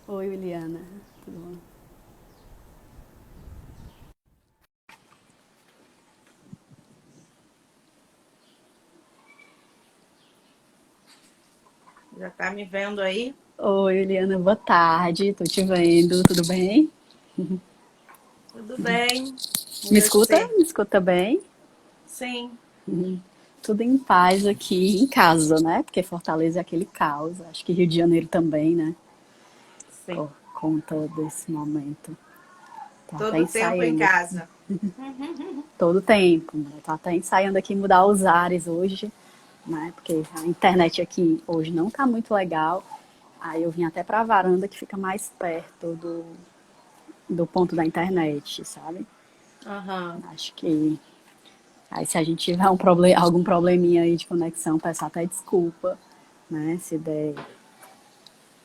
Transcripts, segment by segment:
Oi, Juliana. Tudo bom? Já tá me vendo aí? Oi, Juliana. Boa tarde. Tô te vendo. Tudo bem? Tudo bem? E Me escuta? você? Me escuta bem? Sim, Tudo em paz aqui em casa, né? Porque Fortaleza é aquele caos. Acho que Rio de Janeiro também, né? sim. Por conta desse momento. Tô até Todo tempo em ensaiando aqui. casa. Todo tempo, né? Tô até ensaiando aqui mudar os ares hoje, né? Porque a internet aqui hoje não tá muito legal. Aí eu vim até pra varanda que fica mais perto do ponto da internet, sabe? Aham. Acho que aí se a gente tiver algum probleminha aí de conexão, peço até desculpa, né? Se der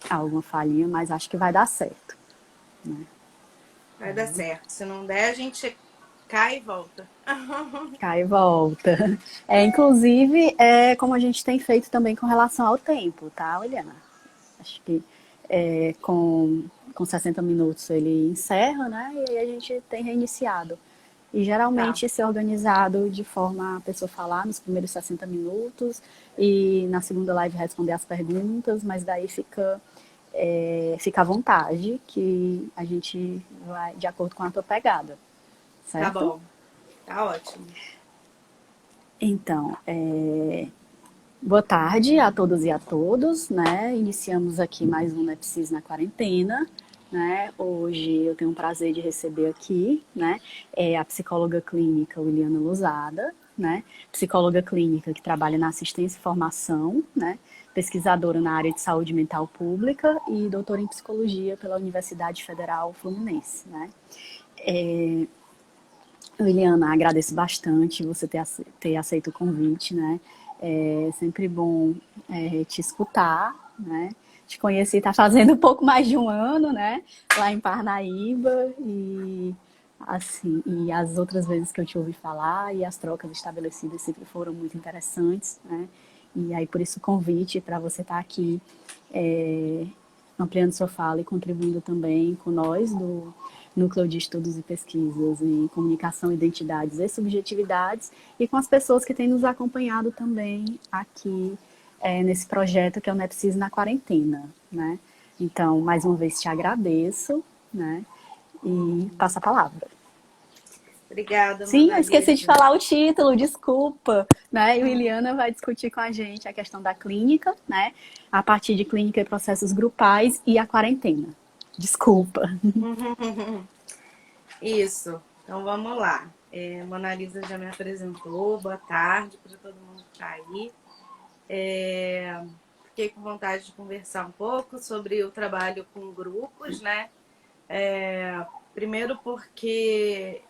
alguma falhinha, mas acho que vai dar certo. Vai dar certo. Se não der, a gente cai e volta. Cai e volta. Inclusive, como a gente tem feito também com relação ao tempo, tá, Eliana? Acho que com 60 minutos ele encerra, né? E aí a gente tem reiniciado. E Tá. geralmente ser organizado de forma a pessoa falar nos primeiros 60 minutos e na segunda live responder as perguntas, mas daí fica à vontade que a gente vai de acordo com a tua pegada, Tá certo? bom. Tá ótimo. Então, boa tarde a todas e a todos, né? Iniciamos aqui mais um Nepsis na quarentena, né? Hoje eu tenho o prazer de receber aqui, né? A psicóloga clínica Williana Lousada, né? Psicóloga clínica que trabalha na assistência e formação, né? Pesquisadora na área de saúde mental pública e doutora em psicologia pela Universidade Federal Fluminense, né? Liliana, agradeço bastante você ter aceito o convite, né? É sempre bom te escutar, né? Te conheci, está fazendo um pouco mais de um ano, né? Lá em Parnaíba e assim, e as outras vezes que eu te ouvi falar e as trocas estabelecidas sempre foram muito interessantes, né? E aí por isso o convite para você estar aqui é, ampliando sua fala e contribuindo também com nós do Núcleo de Estudos e Pesquisas em Comunicação, Identidades e Subjetividades e com as pessoas que têm nos acompanhado também aqui nesse projeto que é o Nepsis na Quarentena, né? Então, mais uma vez te agradeço, né? E passo a palavra. Obrigada, Sim, eu esqueci de Monalisa. falar o título, desculpa, né? E o Iliana vai discutir com a gente a questão da clínica, né? A partir de clínica e processos grupais e a quarentena. Desculpa. Isso. Então vamos lá. Monalisa já me apresentou. Boa tarde para todo mundo que está aí. Fiquei com vontade de conversar um pouco sobre o trabalho com grupos, né? Primeiro porque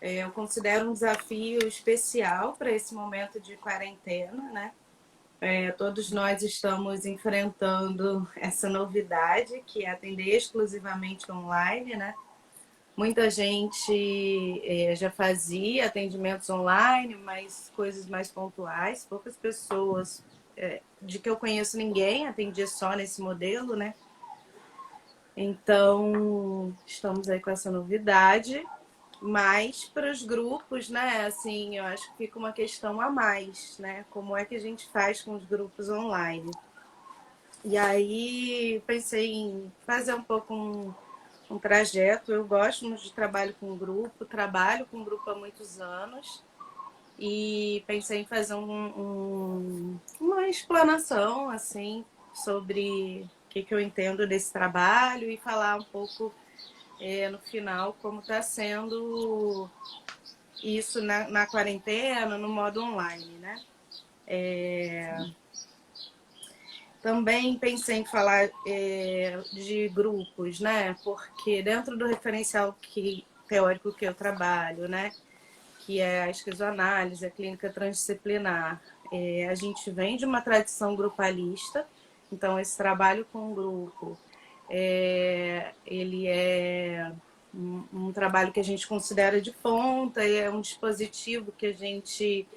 eu considero um desafio especial para esse momento de quarentena, né? Todos nós estamos enfrentando essa novidade que é atender exclusivamente online, né? Muita gente já fazia atendimentos online, mas coisas mais pontuais. Poucas pessoas, de que eu conheço ninguém, atendia só nesse modelo, né? Então, estamos aí com essa novidade. Mas para os grupos, né, assim, eu acho que fica uma questão a mais, né? Como é que a gente faz com os grupos online? E aí pensei em fazer um pouco um trajeto. Eu gosto muito de trabalho com grupo, trabalho com grupo há muitos anos e pensei em fazer uma explanação assim sobre o que eu entendo desse trabalho e falar um pouco no final como está sendo isso na quarentena, no modo online, né? Também pensei em falar de grupos, né? Porque dentro do referencial teórico que eu trabalho, né? Que é a esquizoanálise, a clínica transdisciplinar, a gente vem de uma tradição grupalista, então esse trabalho com o grupo, ele é um trabalho que a gente considera de ponta, é um dispositivo que a gente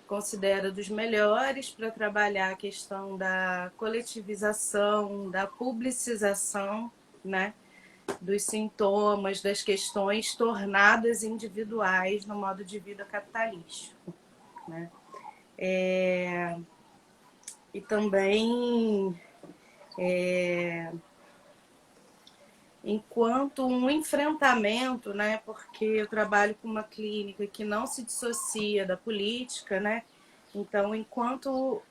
considera dos melhores para trabalhar a questão da coletivização, da publicização, né, dos sintomas, das questões tornadas individuais no modo de vida capitalístico, né? E também, enquanto um enfrentamento, né, porque eu trabalho com uma clínica que não se dissocia da política, né? Então, enquanto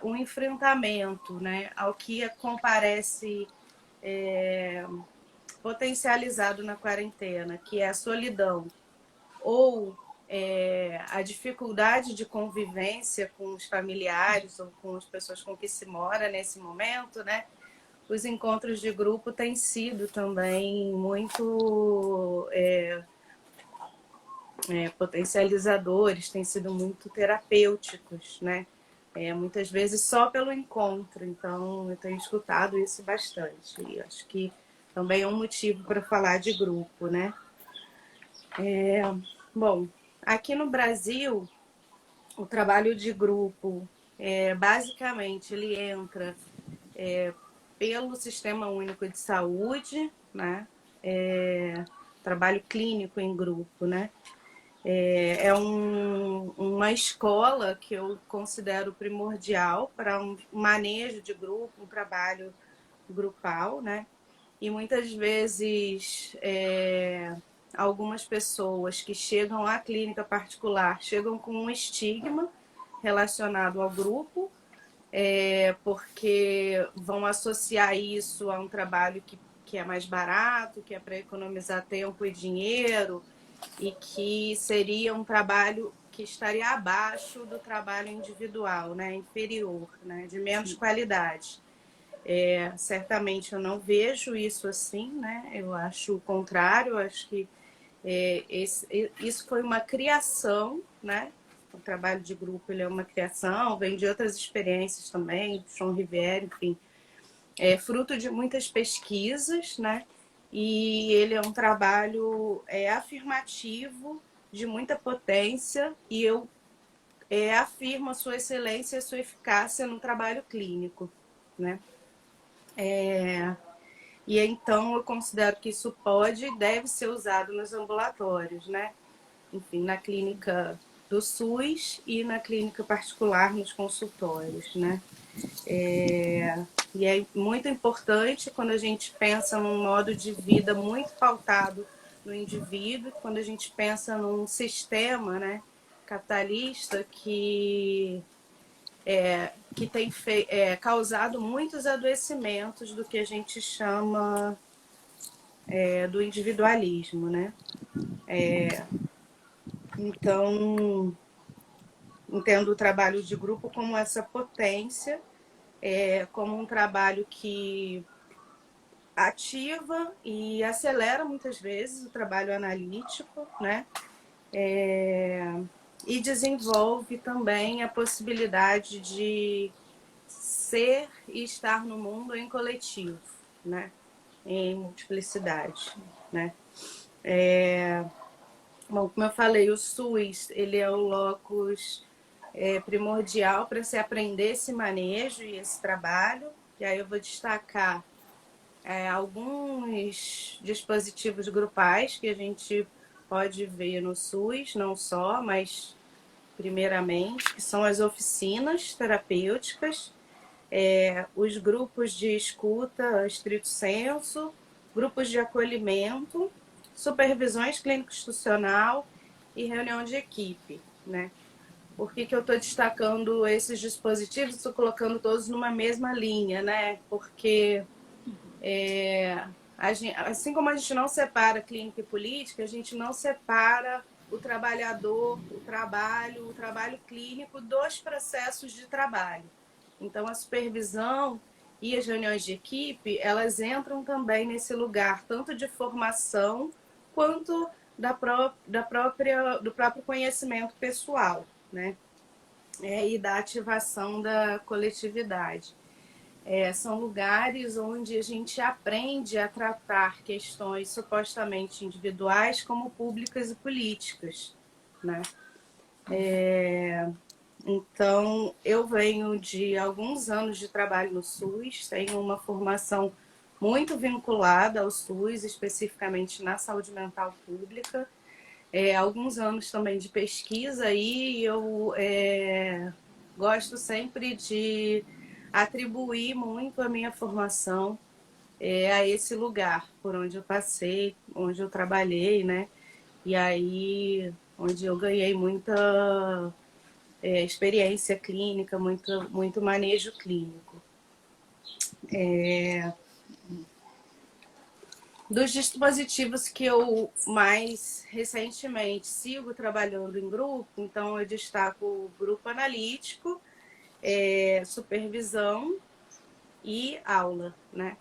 um enfrentamento, né, ao que comparece potencializado na quarentena, que é a solidão, ou a dificuldade de convivência com os familiares ou com as pessoas com que se mora nesse momento, né? Os encontros de grupo têm sido também muito potencializadores, têm sido muito terapêuticos, né? Muitas vezes só pelo encontro. Então, eu tenho escutado isso bastante. E acho que também é um motivo para falar de grupo, né? Bom, aqui no Brasil, o trabalho de grupo, basicamente, ele entra pelo Sistema Único de Saúde, né? Trabalho clínico em grupo, né? Uma escola que eu considero primordial para um manejo de grupo, um trabalho grupal, né? E muitas vezes algumas pessoas que chegam à clínica particular chegam com um estigma relacionado ao grupo, porque vão associar isso a um trabalho que é mais barato, que é para economizar tempo e dinheiro, e que seria um trabalho que estaria abaixo do trabalho individual, né, inferior, né, de menos qualidade. Certamente eu não vejo isso assim, né? Eu acho o contrário, eu acho que isso foi uma criação, né? O trabalho de grupo ele é uma criação, vem de outras experiências também, do João Rivière, enfim, é fruto de muitas pesquisas, né? E ele é um trabalho afirmativo, de muita potência, e eu afirmo a sua excelência e a sua eficácia no trabalho clínico, né? E então eu considero que isso pode e deve ser usado nos ambulatórios, né? Enfim, na clínica do SUS e na clínica particular nos consultórios, né? E é muito importante quando a gente pensa num modo de vida muito pautado no indivíduo, quando a gente pensa num sistema, né, capitalista que tem causado muitos adoecimentos do que a gente chama do individualismo, né? Então, entendo o trabalho de grupo como essa potência, como um trabalho que ativa e acelera muitas vezes o trabalho analítico, né? E desenvolve também a possibilidade de ser e estar no mundo em coletivo, né? Em multiplicidade, né? Bom, como eu falei, o SUS ele é o locus primordial para se aprender esse manejo e esse trabalho. E aí eu vou destacar alguns dispositivos grupais que a gente pode ver no SUS, não só, mas primeiramente, que são as oficinas terapêuticas, os grupos de escuta estrito sensu, grupos de acolhimento, supervisões clínico-institucional e reunião de equipe, né? Por que eu estou destacando esses dispositivos? Estou colocando todos numa mesma linha, né? Porque assim como a gente não separa clínica e política, a gente não separa o trabalhador, o trabalho clínico dos processos de trabalho. Então, a supervisão e as reuniões de equipe, elas entram também nesse lugar, tanto de formação quanto do próprio conhecimento pessoal, né? E da ativação da coletividade. São lugares onde a gente aprende a tratar questões supostamente individuais como públicas e políticas, né? Então, eu venho de alguns anos de trabalho no SUS, tenho uma formação muito vinculada ao SUS, especificamente na saúde mental pública. Alguns anos também de pesquisa e eu gosto sempre de atribuir muito a minha formação a esse lugar por onde eu passei, onde eu trabalhei, né? E aí, onde eu ganhei muita experiência clínica, muito manejo clínico. Dos dispositivos que eu mais recentemente sigo trabalhando em grupo, então eu destaco o grupo analítico, supervisão e aula, né?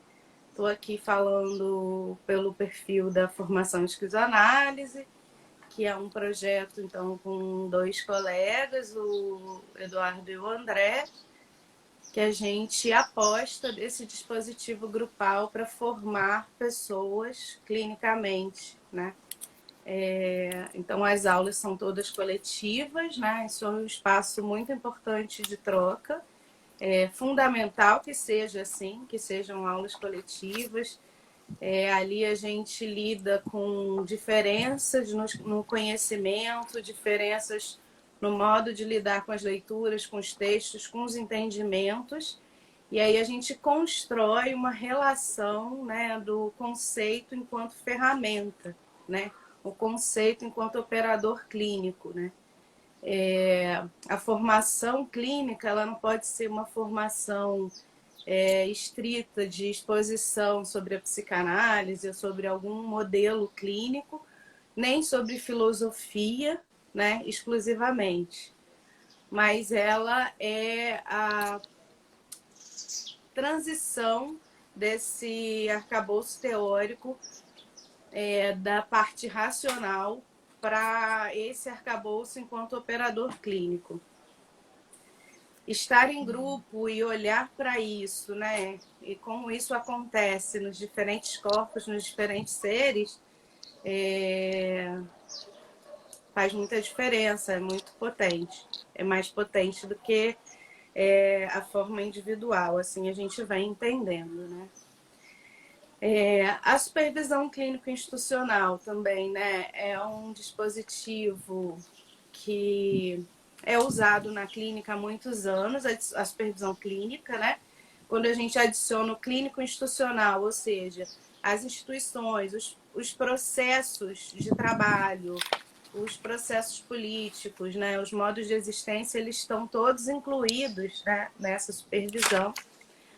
Estou aqui falando pelo perfil da formação em esquizoanálise, que é um projeto então com 2 colegas, o Eduardo e o André, que a gente aposta desse dispositivo grupal para formar pessoas clinicamente, né? Então as aulas são todas coletivas, né? Isso é um espaço muito importante de troca. É fundamental que seja assim, que sejam aulas coletivas. Ali a gente lida com diferenças no conhecimento, diferenças no modo de lidar com as leituras, com os textos, com os entendimentos. E aí a gente constrói uma relação, né, do conceito enquanto ferramenta, né? O conceito enquanto operador clínico, né? A formação clínica ela não pode ser uma formação estrita de exposição sobre a psicanálise ou sobre algum modelo clínico, nem sobre filosofia, né, exclusivamente. Mas ela é a transição desse arcabouço teórico da parte racional para esse arcabouço enquanto operador clínico. Estar em grupo e olhar para isso, né? E como isso acontece nos diferentes corpos, nos diferentes seres, faz muita diferença, é muito potente. É mais potente do que a forma individual, assim a gente vai entendendo, né? A supervisão clínico-institucional também, né? É um dispositivo que é usado na clínica há muitos anos, a supervisão clínica, né? Quando a gente adiciona o clínico institucional, ou seja, as instituições, os processos de trabalho, os processos políticos, né? Os modos de existência, eles estão todos incluídos, né, nessa supervisão.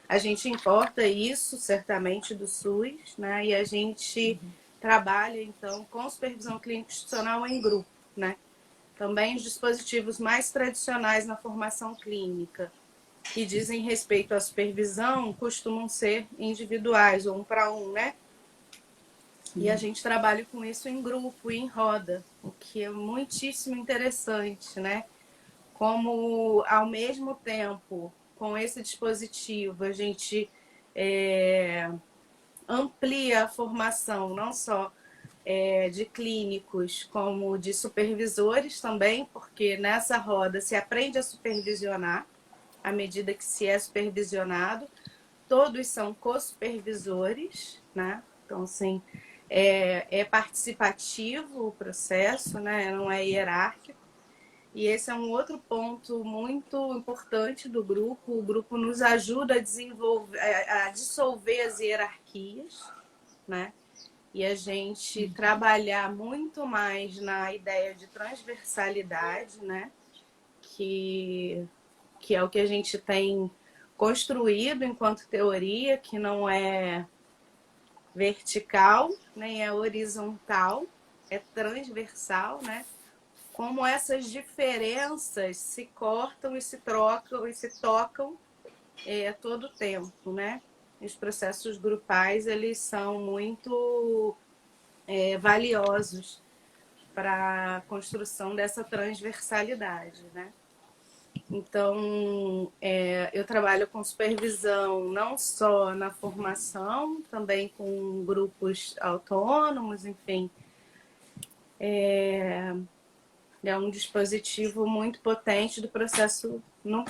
A gente importa isso, certamente, do SUS, né? E a gente trabalha, então, com supervisão clínica institucional em grupo, né? Também os dispositivos mais tradicionais na formação clínica, que dizem respeito à supervisão, costumam ser individuais, ou 1 para 1, né? E a gente trabalha com isso em grupo e em roda, o que é muitíssimo interessante, né? Como, ao mesmo tempo, com esse dispositivo, a gente amplia a formação, não só de clínicos, como de supervisores também, porque nessa roda se aprende a supervisionar, à medida que se é supervisionado. Todos são co-supervisores, né? Então, assim, é participativo o processo, né? Não é hierárquico. E esse é um outro ponto muito importante do grupo. O grupo nos ajuda a desenvolver, a dissolver as hierarquias, né? E a gente trabalhar muito mais na ideia de transversalidade, né? Que é o que a gente tem construído enquanto teoria, que não é vertical, nem é horizontal, é transversal, né? Como essas diferenças se cortam e se trocam e se tocam todo o tempo, né? Os processos grupais, eles são muito valiosos para a construção dessa transversalidade, né? Então, eu trabalho com supervisão não só na formação, também com grupos autônomos, enfim. é um dispositivo muito potente do processo,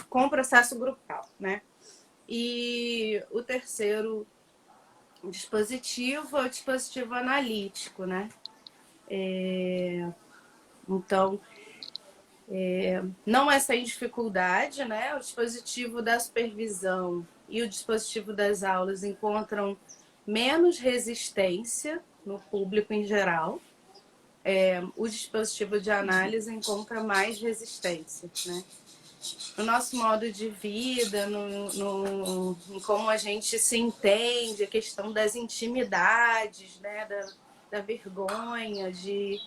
com o processo grupal, né? E o terceiro dispositivo é o dispositivo analítico, né? Então, não é sem dificuldade, né? O dispositivo da supervisão e o dispositivo das aulas encontram menos resistência no público em geral. O dispositivo de análise encontra mais resistência, né? No nosso modo de vida, em como a gente se entende, a questão das intimidades, né? Da vergonha, de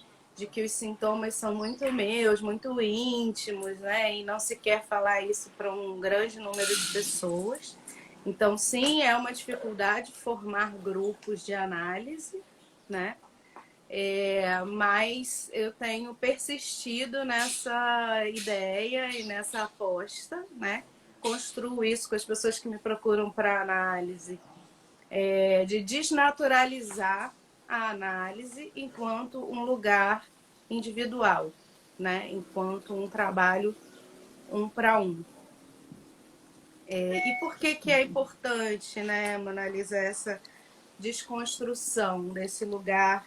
que os sintomas são muito meus, muito íntimos, né? E não se quer falar isso para um grande número de pessoas. Então, sim, é uma dificuldade formar grupos de análise, né? Mas eu tenho persistido nessa ideia e nessa aposta, né? Construo isso com as pessoas que me procuram para análise, de desnaturalizar a análise enquanto um lugar individual, né? Enquanto um trabalho um para um. E por que é importante, né, Mona Lisa, essa desconstrução desse lugar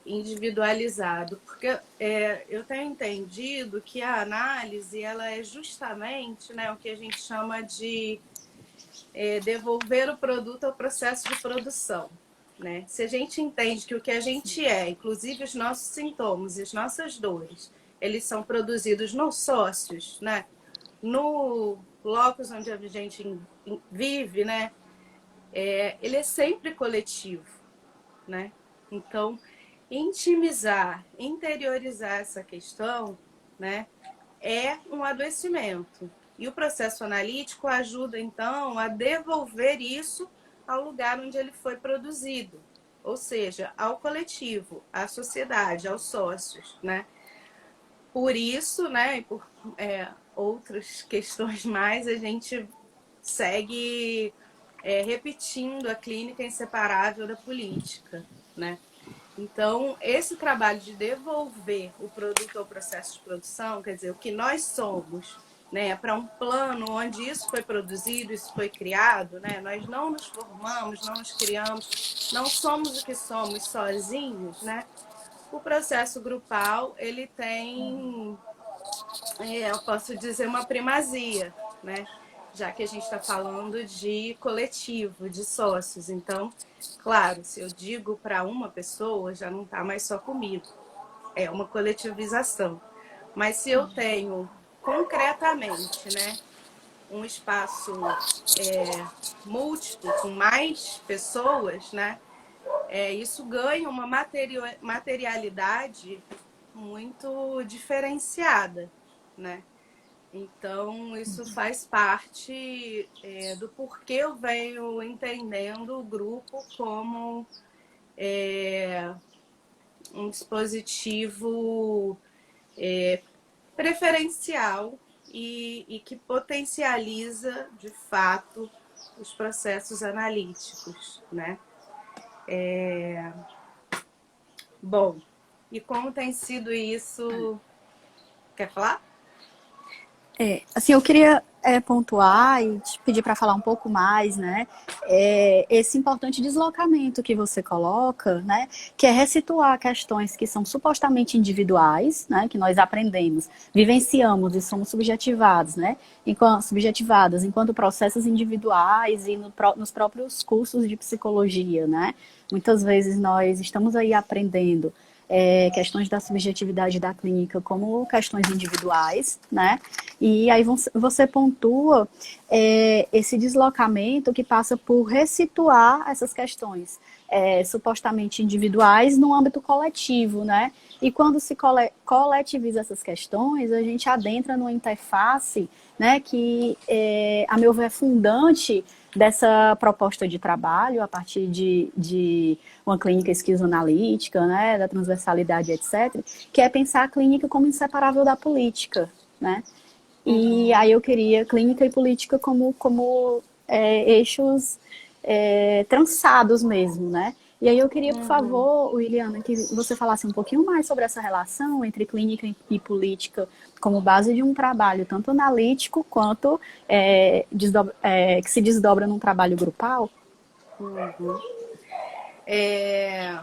individualizado? Porque eu tenho entendido que a análise ela é justamente, né, o que a gente chama de devolver o produto ao processo de produção. Né? Se a gente entende que o que a gente inclusive os nossos sintomas e as nossas dores, eles são produzidos nos sócios, né? No locus onde a gente vive, né? Ele é sempre coletivo, né? Então, intimizar, interiorizar essa questão, né, é um adoecimento. E o processo analítico ajuda, então, a devolver isso ao lugar onde ele foi produzido, ou seja, ao coletivo, à sociedade, aos sócios, né? Por isso, né, e por outras questões mais, a gente segue repetindo a clínica inseparável da política, né? Então, esse trabalho de devolver o produto ao processo de produção, quer dizer, o que nós somos, né, para um plano onde isso foi produzido, isso foi criado, né? Nós não nos formamos, não nos criamos, não somos o que somos sozinhos, né? O processo grupal, ele tem, eu posso dizer, uma primazia, né? Já que a gente está falando de coletivo, de sócios. Então, claro, se eu digo para uma pessoa, já não está mais só comigo. É uma coletivização. Mas se eu tenho concretamente, né, um espaço múltiplo, com mais pessoas, né, isso ganha uma materialidade muito diferenciada, né? Então, isso faz parte do porquê eu venho entendendo o grupo como um dispositivo preferencial e que potencializa, de fato, os processos analíticos, né? Bom, e como tem sido isso? Quer falar? Assim, eu queria pontuar e te pedir para falar um pouco mais, né? Esse importante deslocamento que você coloca, né? Que é ressituar questões que são supostamente individuais, né? Que nós aprendemos, vivenciamos e somos subjetivados, né? Subjetivadas enquanto processos individuais e nos próprios cursos de psicologia, né? Muitas vezes nós estamos aí aprendendo questões da subjetividade da clínica como questões individuais, né? E aí você pontua esse deslocamento que passa por ressituar essas questões supostamente individuais no âmbito coletivo, né? E quando se coletiviza essas questões, a gente adentra numa interface, né, que, a meu ver, é fundante dessa proposta de trabalho a partir de uma clínica esquizoanalítica, né, da transversalidade, etc., que é pensar a clínica como inseparável da política, né? E aí eu queria clínica e política como eixos trançados mesmo, né? E aí eu queria, por Uhum. favor, Williana, que você falasse um pouquinho mais sobre essa relação entre clínica e política como base de um trabalho tanto analítico quanto que se desdobra num trabalho grupal. Uhum. É,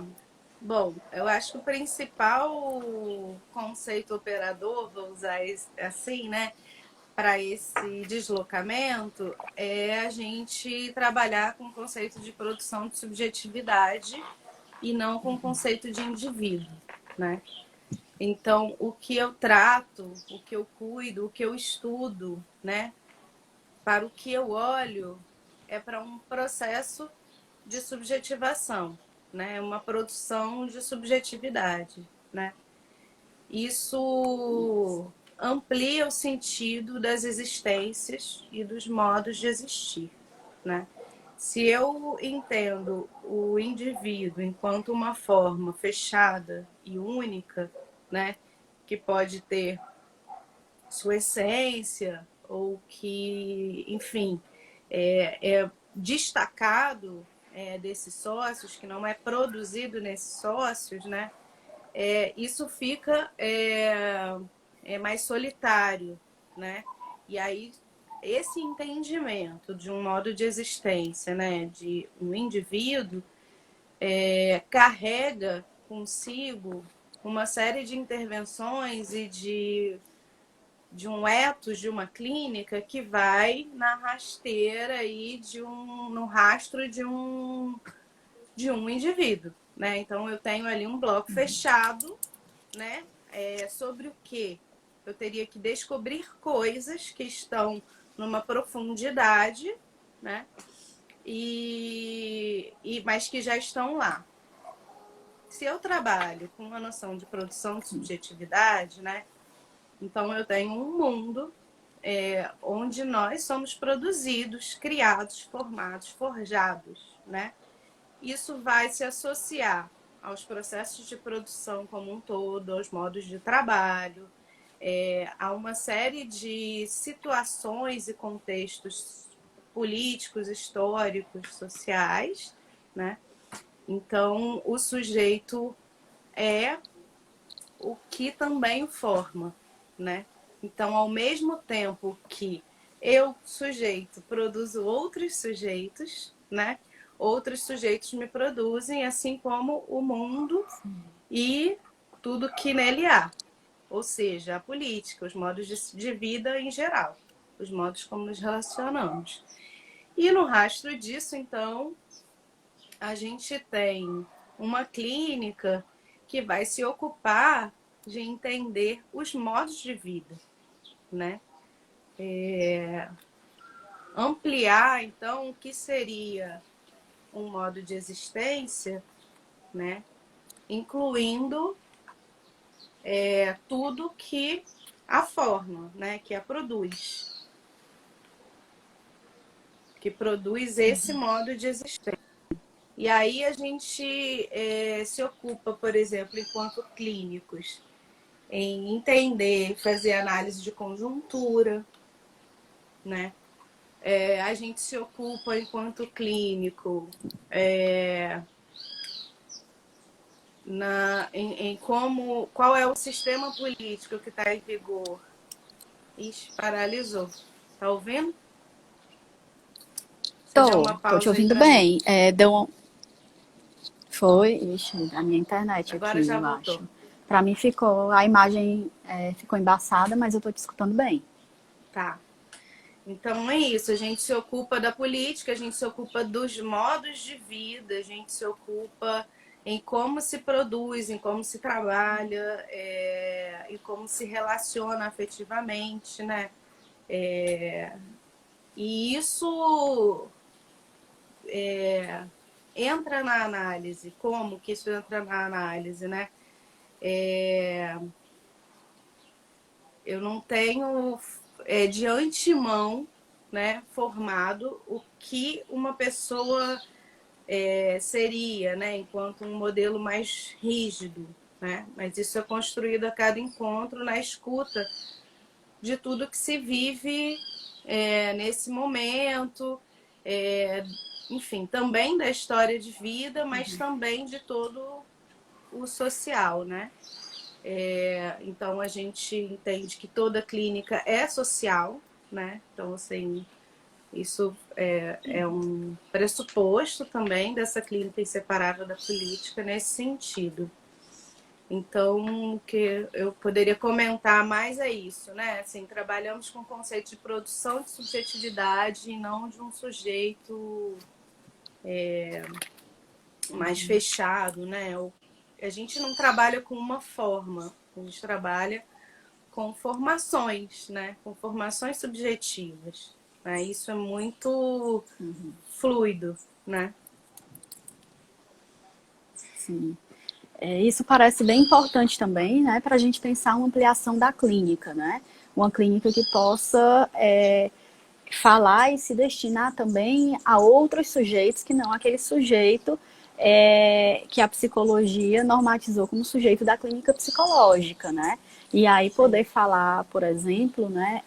bom, eu acho que o principal conceito operador, vou usar assim, né, para esse deslocamento, é a gente trabalhar com o conceito de produção de subjetividade e não com o conceito de indivíduo, né? Então, o que eu trato, o que eu cuido, o que eu estudo, né, para o que eu olho, é para um processo de subjetivação, né? Uma produção de subjetividade, né? Isso amplia o sentido das existências e dos modos de existir, né? Se eu entendo o indivíduo enquanto uma forma fechada e única, né, que pode ter sua essência ou que, enfim, é destacado desses sócios, que não é produzido nesses sócios, né? Isso fica mais solitário, né? E aí esse entendimento de um modo de existência, né, de um indivíduo, carrega consigo uma série de intervenções e de um ethos de uma clínica que vai na rasteira aí no rastro de um indivíduo, né? Então eu tenho ali um bloco fechado, né? Sobre o que eu teria que descobrir coisas que estão numa profundidade, né? Mas que já estão lá. Se eu trabalho com uma noção de produção de subjetividade, né? Então eu tenho um mundo onde nós somos produzidos, criados, formados, forjados, né? Isso vai se associar aos processos de produção como um todo, aos modos de trabalho, a uma série de situações e contextos políticos, históricos, sociais, né? Então, o sujeito é o que também o forma, né? Então, ao mesmo tempo que eu, sujeito, produzo outros sujeitos, né? Outros sujeitos me produzem, assim como o mundo e tudo que nele há. Ou seja, a política, os modos de vida em geral, os modos como nos relacionamos. E no rastro disso, então, a gente tem uma clínica que vai se ocupar de entender os modos de vida, né? Ampliar, então, o que seria um modo de existência, né? Incluindo tudo que a forma, né? Que a produz. Que produz esse modo de existência. E aí a gente se ocupa, por exemplo, enquanto clínicos, em entender, fazer análise de conjuntura, né? A gente se ocupa enquanto clínico qual é o sistema político que está em vigor. Ixi, paralisou. Tá ouvindo? Você deu uma Tô te pausa aí ouvindo para mim. bem. Foi, ixi, a minha internet Agora aqui, já eu voltou. acho. Pra mim a imagem ficou embaçada, mas eu tô te escutando bem. Tá. Então é isso, a gente se ocupa da política, a gente se ocupa dos modos de vida, a gente se ocupa em como se produz, em como se trabalha, e como se relaciona afetivamente, né? E isso entra na análise, como que isso entra na análise, né? Eu não tenho de antemão, né, formado o que uma pessoa seria, né, enquanto um modelo mais rígido, né? Mas isso é construído a cada encontro na escuta de tudo que se vive nesse momento, enfim, também da história de vida, mas também de todo o social, né? Então a gente entende que toda clínica é social, né? Então, assim, isso é um pressuposto também dessa clínica inseparável da política nesse sentido. Então, o que eu poderia comentar mais é isso, né? Assim, trabalhamos com o conceito de produção de subjetividade e não de um sujeito mais fechado, né? A gente não trabalha com uma forma, a gente trabalha com formações, né? Com formações subjetivas. Né? Isso é muito fluido, né? Sim. Isso parece bem importante também, né, para a gente pensar uma ampliação da clínica, né? Uma clínica que possa falar e se destinar também a outros sujeitos que não aquele sujeito que a psicologia normatizou como sujeito da clínica psicológica, né? E aí poder falar, por exemplo, né?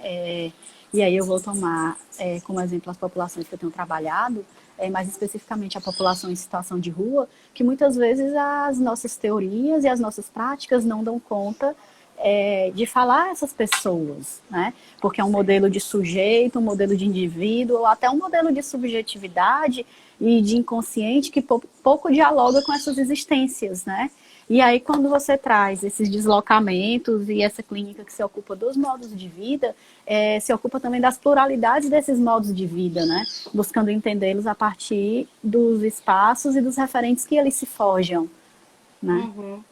E aí eu vou tomar como exemplo as populações que eu tenho trabalhado, mais especificamente a população em situação de rua, que muitas vezes as nossas teorias e as nossas práticas não dão conta de falar a essas pessoas, né? Porque é um modelo de sujeito, um modelo de indivíduo, ou até um modelo de subjetividade e de inconsciente que pouco dialoga com essas existências, né? E aí, quando você traz esses deslocamentos e essa clínica que se ocupa dos modos de vida, se ocupa também das pluralidades desses modos de vida, né? Buscando entendê-los a partir dos espaços e dos referentes que eles se forjam, né? Uhum.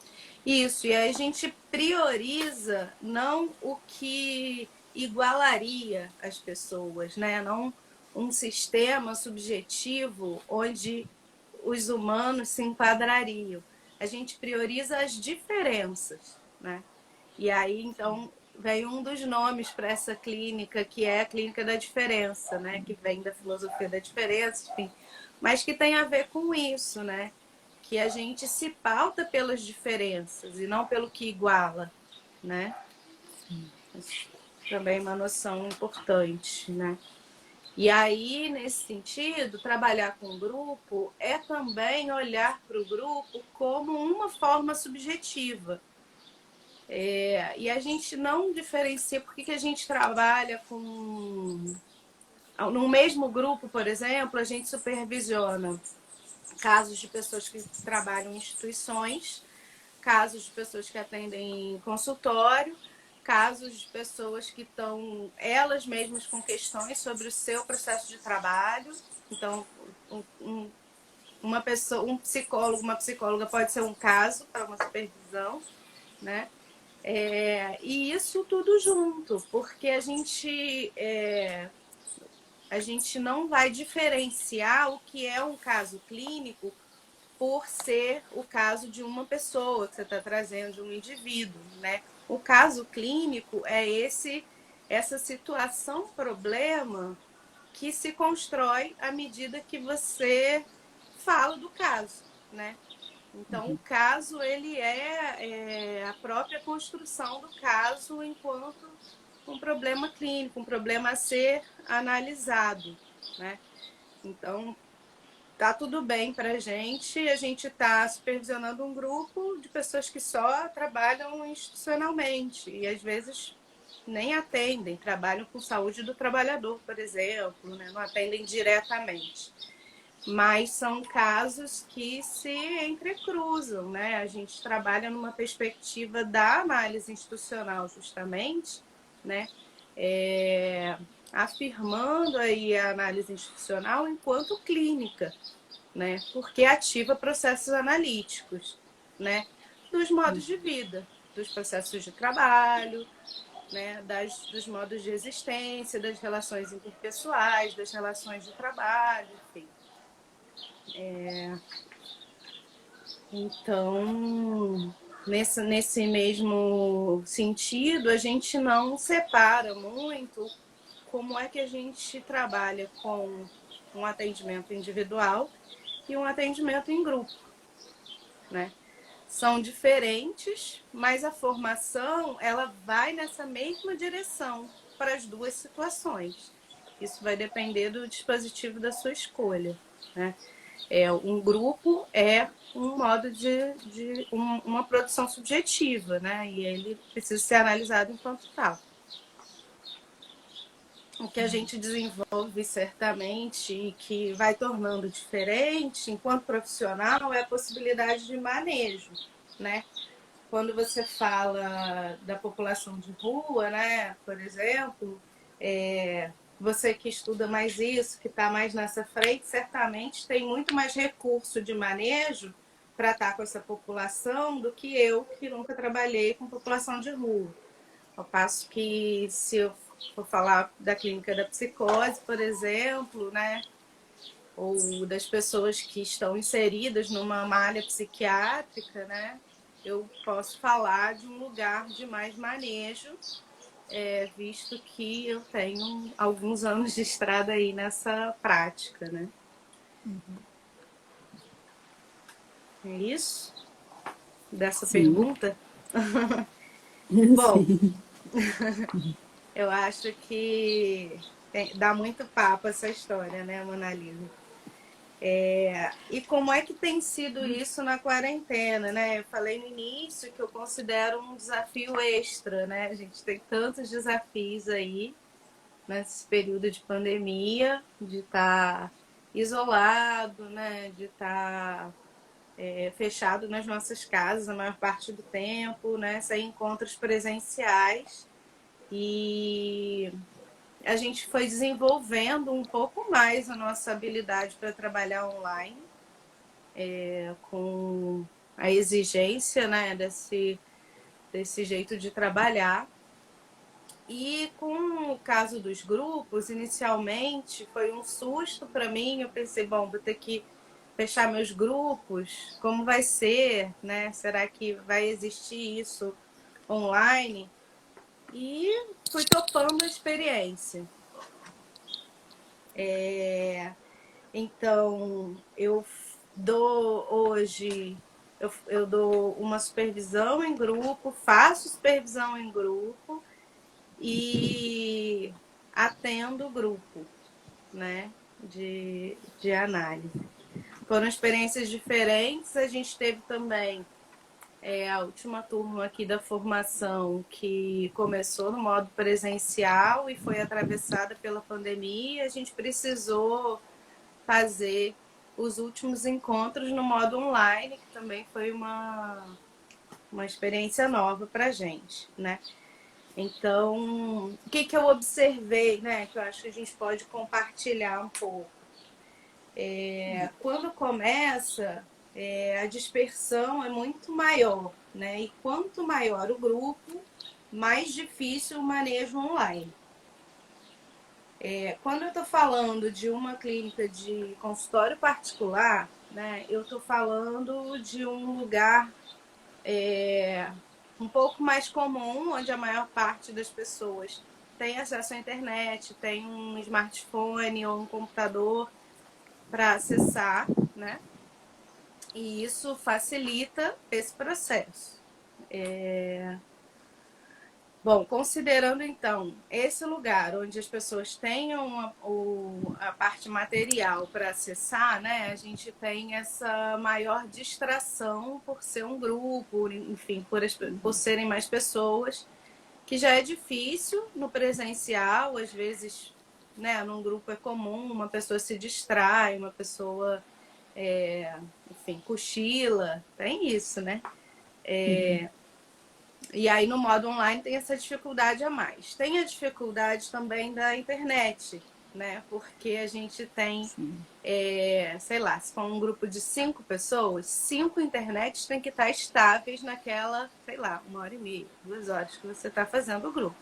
Isso, e aí a gente prioriza não o que igualaria as pessoas, né? Não um sistema subjetivo onde os humanos se enquadrariam. A gente prioriza as diferenças, né? E aí, então, vem um dos nomes para essa clínica, que é a clínica da diferença, né? Que vem da filosofia da diferença, enfim, mas que tem a ver com isso, né? Que a gente se pauta pelas diferenças e não pelo que iguala, né? Isso também é uma noção importante, né? E aí, nesse sentido, trabalhar com o grupo é também olhar para o grupo como uma forma subjetiva. E a gente não diferencia porque que a gente trabalha com. No mesmo grupo, por exemplo, a gente supervisiona casos de pessoas que trabalham em instituições, casos de pessoas que atendem em consultório, casos de pessoas que estão elas mesmas com questões sobre o seu processo de trabalho. Então, uma pessoa, um psicólogo, uma psicóloga pode ser um caso para uma supervisão, né? E isso tudo junto, porque a gente não vai diferenciar o que é um caso clínico por ser o caso de uma pessoa que você está trazendo, de um indivíduo, né? O caso clínico é essa situação problema que se constrói à medida que você fala do caso, né? Então, o caso ele é a própria construção do caso enquanto um problema clínico, um problema a ser analisado, né? Então, tá tudo bem para a gente está supervisionando um grupo de pessoas que só trabalham institucionalmente e às vezes nem atendem, trabalham com saúde do trabalhador, por exemplo, né? Não atendem diretamente. Mas são casos que se entrecruzam, né? A gente trabalha numa perspectiva da análise institucional, justamente, né? Afirmando aí a análise institucional enquanto clínica, né? Porque ativa processos analíticos, né? Dos modos de vida, dos processos de trabalho, né? Dos modos de existência, das relações interpessoais, das relações de trabalho, enfim. Então, nesse mesmo sentido, a gente não separa muito como é que a gente trabalha com um atendimento individual e um atendimento em grupo, né? São diferentes, mas a formação ela vai nessa mesma direção para as duas situações. Isso vai depender do dispositivo da sua escolha, né? Um grupo é um modo uma produção subjetiva, né? E ele precisa ser analisado enquanto tal. O que a gente desenvolve certamente e que vai tornando diferente enquanto profissional é a possibilidade de manejo, né? Quando você fala da população de rua, né, por exemplo, você que estuda mais isso, que está mais nessa frente, certamente tem muito mais recurso de manejo para estar com essa população do que eu, que nunca trabalhei com população de rua. Ao passo que, se eu for falar da clínica da psicose, por exemplo, né, ou das pessoas que estão inseridas numa malha psiquiátrica, né, eu posso falar de um lugar de mais manejo, visto que eu tenho alguns anos de estrada aí nessa prática, né? É isso? Dessa Sim. pergunta? Bom, Sim. eu acho que dá muito papo essa história, né, Mona Lisa? E como é que tem sido isso na quarentena, né? Eu falei no início que eu considero um desafio extra, né? A gente tem tantos desafios aí nesse período de pandemia, de estar isolado, né? De estar fechado nas nossas casas a maior parte do tempo, né? Sem encontros presenciais. E a gente foi desenvolvendo um pouco mais a nossa habilidade para trabalhar online, com a exigência, né, desse jeito de trabalhar. E com o caso dos grupos, inicialmente foi um susto para mim. Eu pensei, bom, vou ter que fechar meus grupos, como vai ser, né? Será que vai existir isso online? E fui topando a experiência. Então, eu dou hoje, eu dou uma supervisão em grupo, faço supervisão em grupo e atendo o grupo, né, de análise. Foram experiências diferentes. A gente teve também a última turma aqui da formação que começou no modo presencial e foi atravessada pela pandemia. A gente precisou fazer os últimos encontros no modo online, que também foi uma experiência nova para a gente, né? Então, o que eu observei, né, que eu acho que a gente pode compartilhar um pouco? Quando começa, a dispersão é muito maior, né? E quanto maior o grupo, mais difícil o manejo online. Quando eu estou falando de uma clínica de consultório particular, né, eu estou falando de um lugar um pouco mais comum, onde a maior parte das pessoas tem acesso à internet, tem um smartphone ou um computador para acessar, né? E isso facilita esse processo. Bom, considerando então esse lugar onde as pessoas tenham a parte material para acessar, né, a gente tem essa maior distração por ser um grupo, enfim, por serem mais pessoas, que já é difícil no presencial. Às vezes, né, num grupo é comum, uma pessoa se distrai, uma pessoa, enfim, cochila, tem isso, né? E aí no modo online tem essa dificuldade a mais. Tem a dificuldade também da internet, né? Porque a gente tem, sei lá, se for um grupo de 5 pessoas, 5 internets têm que estar estáveis naquela, sei lá, 1h30, 2 horas que você está fazendo o grupo.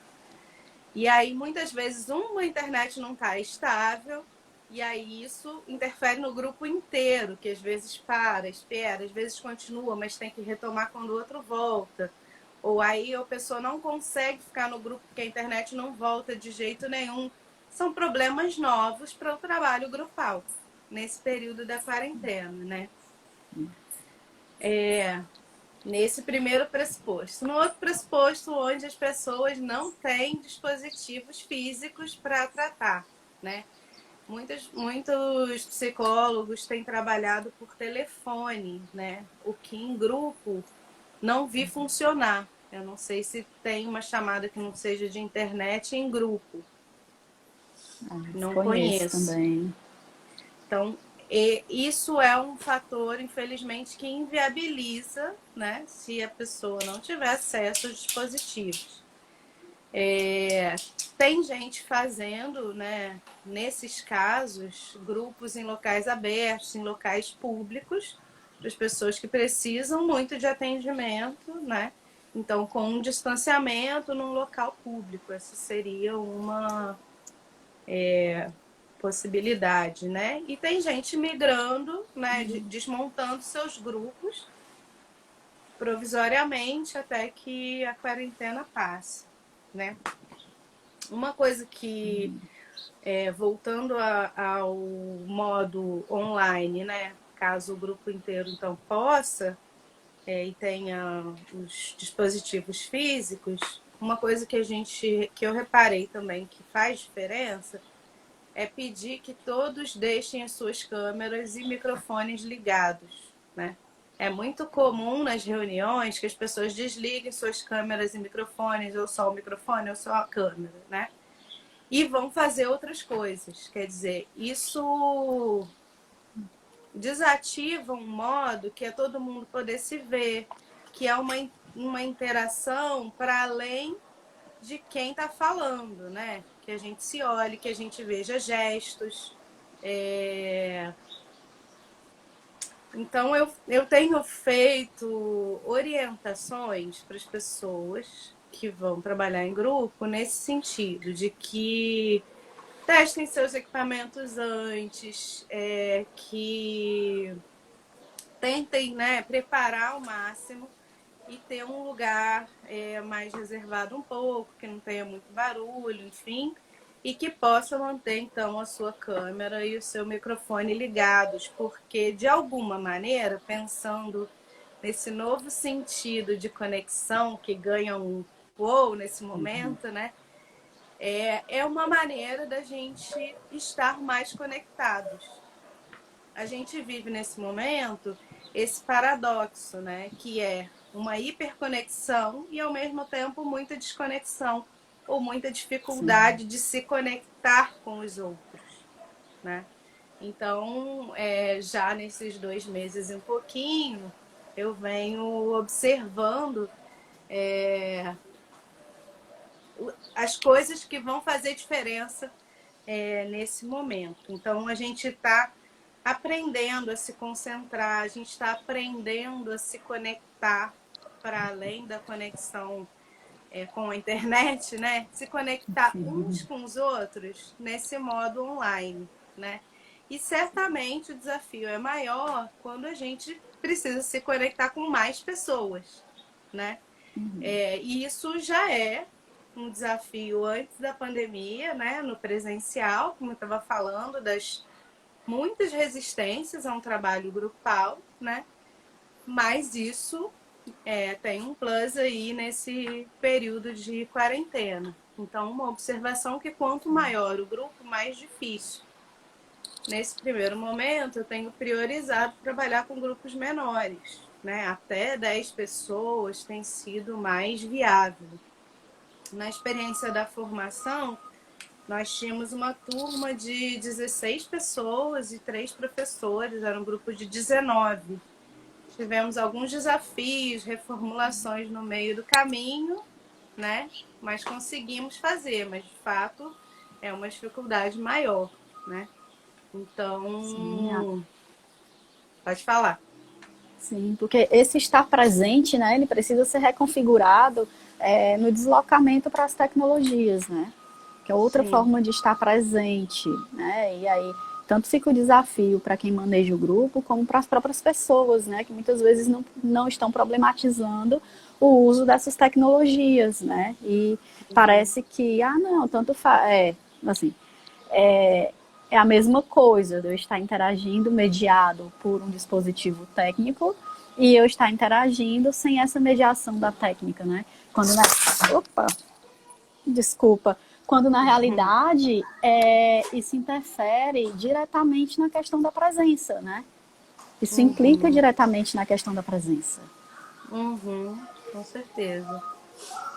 E aí muitas vezes uma internet não está estável, e aí isso interfere no grupo inteiro, que às vezes espera, às vezes continua, mas tem que retomar quando o outro volta. Ou aí a pessoa não consegue ficar no grupo porque a internet não volta de jeito nenhum. São problemas novos para o trabalho grupal nesse período da quarentena, né? Nesse primeiro pressuposto. No outro pressuposto, onde as pessoas não têm dispositivos físicos para tratar, né? Muitos psicólogos têm trabalhado por telefone, né? O que em grupo não vi funcionar. Eu não sei se tem uma chamada que não seja de internet em grupo. Não Conheço conheço. também. Então, isso é um fator, infelizmente, que inviabiliza, né? Se a pessoa não tiver acesso aos dispositivos. Tem gente fazendo, né, nesses casos, grupos em locais abertos, em locais públicos, para as pessoas que precisam muito de atendimento, né? Então, com um distanciamento num local público, essa seria uma possibilidade, né? E tem gente migrando, né, desmontando seus grupos provisoriamente até que a quarentena passe, né? Uma coisa que, voltando ao modo online, né? Caso o grupo inteiro então possa e tenha os dispositivos físicos, uma coisa que eu reparei também que faz diferença é pedir que todos deixem as suas câmeras e microfones ligados, né? É muito comum nas reuniões que as pessoas desliguem suas câmeras e microfones, ou só o microfone ou só a câmera, né? E vão fazer outras coisas. Quer dizer, isso desativa um modo que é todo mundo poder se ver, que é uma interação para além de quem está falando, né? Que a gente se olhe, que a gente veja gestos. Então, eu tenho feito orientações para as pessoas que vão trabalhar em grupo nesse sentido, de que testem seus equipamentos antes, que tentem, né, preparar ao máximo e ter um lugar mais reservado um pouco, que não tenha muito barulho, enfim, e que possa manter, então, a sua câmera e o seu microfone ligados, porque, de alguma maneira, pensando nesse novo sentido de conexão que ganha um voo nesse momento, né? É uma maneira da gente estar mais conectados. A gente vive nesse momento esse paradoxo, né? Que é uma hiperconexão e, ao mesmo tempo, muita desconexão ou muita dificuldade de se conectar com os outros, né? Então, já nesses 2 meses e um pouquinho, eu venho observando as coisas que vão fazer diferença nesse momento. Então, a gente está aprendendo a se concentrar, a gente está aprendendo a se conectar para além da conexão com a internet, né? Se conectar uns com os outros nesse modo online, né? E certamente o desafio é maior quando a gente precisa se conectar com mais pessoas, né? E isso já é um desafio antes da pandemia, né? No presencial, como eu estava falando, das muitas resistências a um trabalho grupal, né? Mas isso tem um plus aí nesse período de quarentena. Então, uma observação que quanto maior o grupo, mais difícil. Nesse primeiro momento, eu tenho priorizado trabalhar com grupos menores, né? Até 10 pessoas tem sido mais viável. Na experiência da formação, nós tínhamos uma turma de 16 pessoas e 3 professores, era um grupo de 19. Tivemos alguns desafios, reformulações no meio do caminho, né? Mas conseguimos fazer, mas de fato é uma dificuldade maior, né? Então, pode falar. Sim, porque esse estar presente, né, ele precisa ser reconfigurado no deslocamento para as tecnologias, né? Que é outra Sim. forma de estar presente, né? E aí, tanto fica o desafio para quem maneja o grupo, como para as próprias pessoas, né? Que muitas vezes não estão problematizando o uso dessas tecnologias, né? E parece que, não, tanto faz, assim, é a mesma coisa de eu estar interagindo mediado por um dispositivo técnico e eu estar interagindo sem essa mediação da técnica, né? Quando, né? Opa! Desculpa. quando na realidade isso interfere diretamente na questão da presença, né? Isso implica diretamente na questão da presença. Com certeza.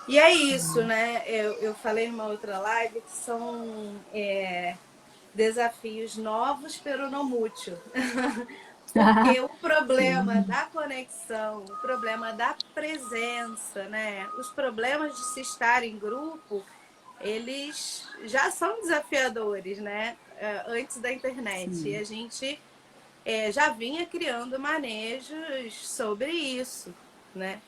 E é isso, né? Eu falei numa outra live que são desafios novos, pero não mútil. Porque o problema da conexão, o problema da presença, né? Os problemas de se estar em grupo, eles já são desafiadores, né? Antes da internet. Sim. E a gente já vinha criando manejos sobre isso, né?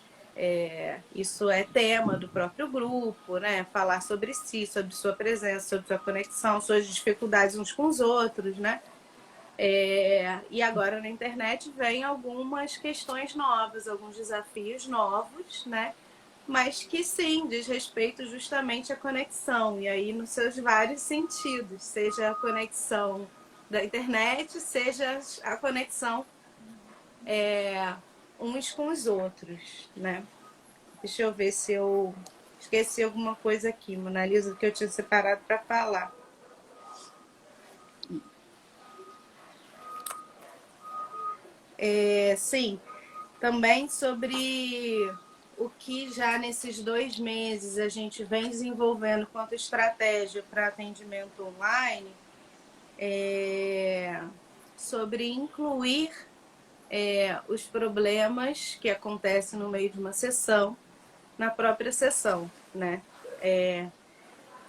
Isso é tema do próprio grupo, né? Falar sobre si, sobre sua presença, sobre sua conexão, suas dificuldades uns com os outros, né? E agora na internet vem algumas questões novas, alguns desafios novos, né? Mas que sim, diz respeito justamente à conexão, e aí nos seus vários sentidos, seja a conexão da internet, seja a conexão uns com os outros, né? Deixa eu ver se eu esqueci alguma coisa aqui, Mona Lisa, que eu tinha separado para falar. Sim, também sobre o que já nesses 2 meses a gente vem desenvolvendo quanto estratégia para atendimento online, sobre incluir os problemas que acontecem no meio de uma sessão na própria sessão, né?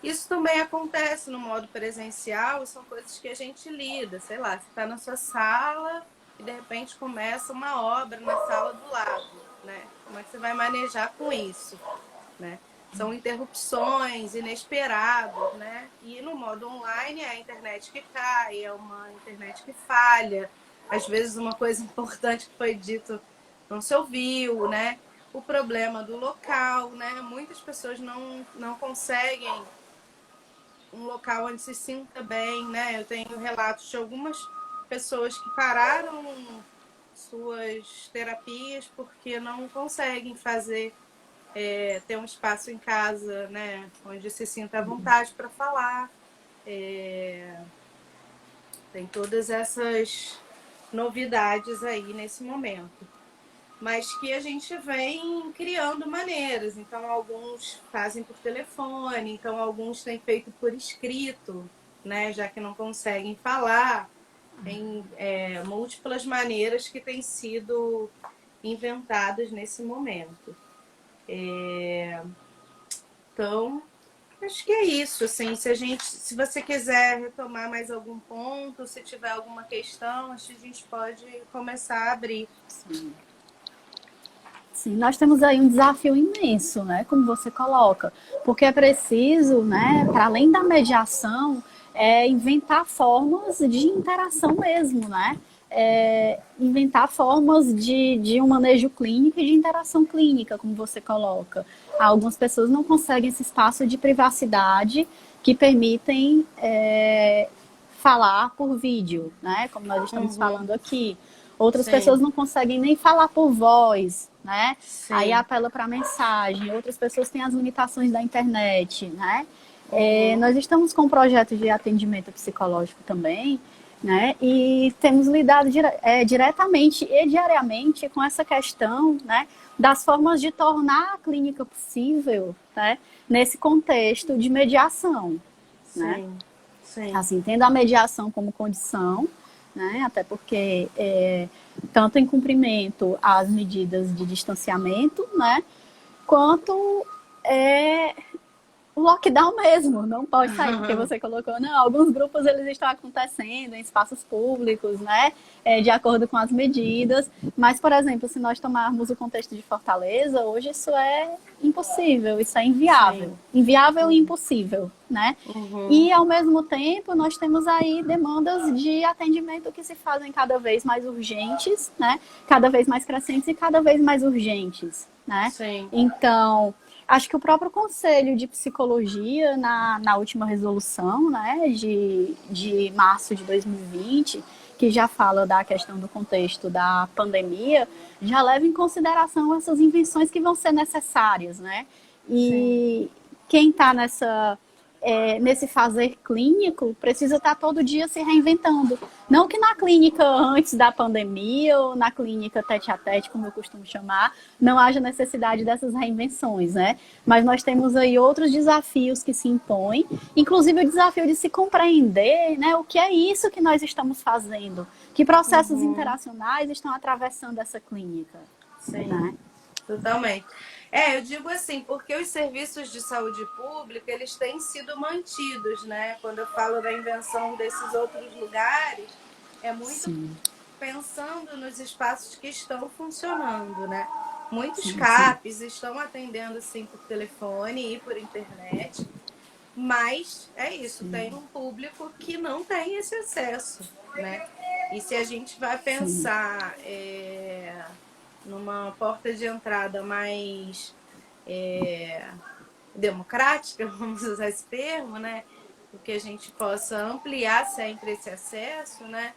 Isso também acontece no modo presencial, são coisas que a gente lida, sei lá, você está na sua sala e de repente começa uma obra na sala do lado, né? Como é que você vai manejar com isso, né? São interrupções inesperadas, né? E no modo online é a internet que cai, é uma internet que falha, às vezes uma coisa importante que foi dito não se ouviu, né? O problema do local, né? Muitas pessoas não conseguem um local onde se sinta bem, né? Eu tenho relatos de algumas pessoas que pararam suas terapias porque não conseguem ter um espaço em casa, né? Onde se sinta à vontade para falar. Tem todas essas novidades aí nesse momento. Mas que a gente vem criando maneiras. Então, alguns fazem por telefone, então alguns têm feito por escrito, né? Já que não conseguem falar. Tem múltiplas maneiras que têm sido inventadas nesse momento. Então, acho que é isso. Assim, se você quiser retomar mais algum ponto, se tiver alguma questão, acho que a gente pode começar a abrir. Sim. Sim, nós temos aí um desafio imenso, né, como você coloca, porque é preciso, né, para além da mediação, inventar formas de interação mesmo, né, inventar formas de um manejo clínico e de interação clínica, como você coloca. Algumas pessoas não conseguem esse espaço de privacidade que permitem falar por vídeo, né, como nós estamos falando aqui. Outras pessoas não conseguem nem falar por voz, né? Sim. Aí apela para mensagem. Outras pessoas têm as limitações da internet, né? Nós estamos com um projeto de atendimento psicológico também, né? E temos lidado diretamente e diariamente com essa questão, né? Das formas de tornar a clínica possível, né? Nesse contexto de mediação, né? Sim. Assim, tendo a mediação como condição, né? Até porque tanto em cumprimento às medidas de distanciamento, né? Quanto o lockdown mesmo, não pode sair, porque você colocou, não, alguns grupos eles estão acontecendo em espaços públicos, né, de acordo com as medidas, mas, por exemplo, se nós tomarmos o contexto de Fortaleza, hoje isso é impossível, isso é inviável, inviável e impossível, né, e ao mesmo tempo nós temos aí demandas de atendimento que se fazem cada vez mais urgentes, né, cada vez mais crescentes e cada vez mais urgentes, né, então... Acho que o próprio Conselho de Psicologia, na última resolução, né, de março de 2020, que já fala da questão do contexto da pandemia, já leva em consideração essas invenções que vão ser necessárias, né? E quem está nesse fazer clínico, precisa estar todo dia se reinventando. Não que na clínica antes da pandemia, ou na clínica tete-a-tete, como eu costumo chamar, não haja necessidade dessas reinvenções, né? Mas nós temos aí outros desafios que se impõem, inclusive o desafio de se compreender, né, o que é isso que nós estamos fazendo, que processos interacionais estão atravessando essa clínica. Sim, né? totalmente. Eu digo assim, porque os serviços de saúde pública, eles têm sido mantidos, né? Quando eu falo da invenção desses outros lugares, é muito Sim, pensando nos espaços que estão funcionando, né? Muitos sim, sim. CAPs estão atendendo, assim, por telefone e por internet, mas é isso, tem um público que não tem esse acesso, né? E se a gente vai Sim, pensar numa porta de entrada mais democrática, vamos usar esse termo, né? Que a gente possa ampliar sempre esse acesso, né?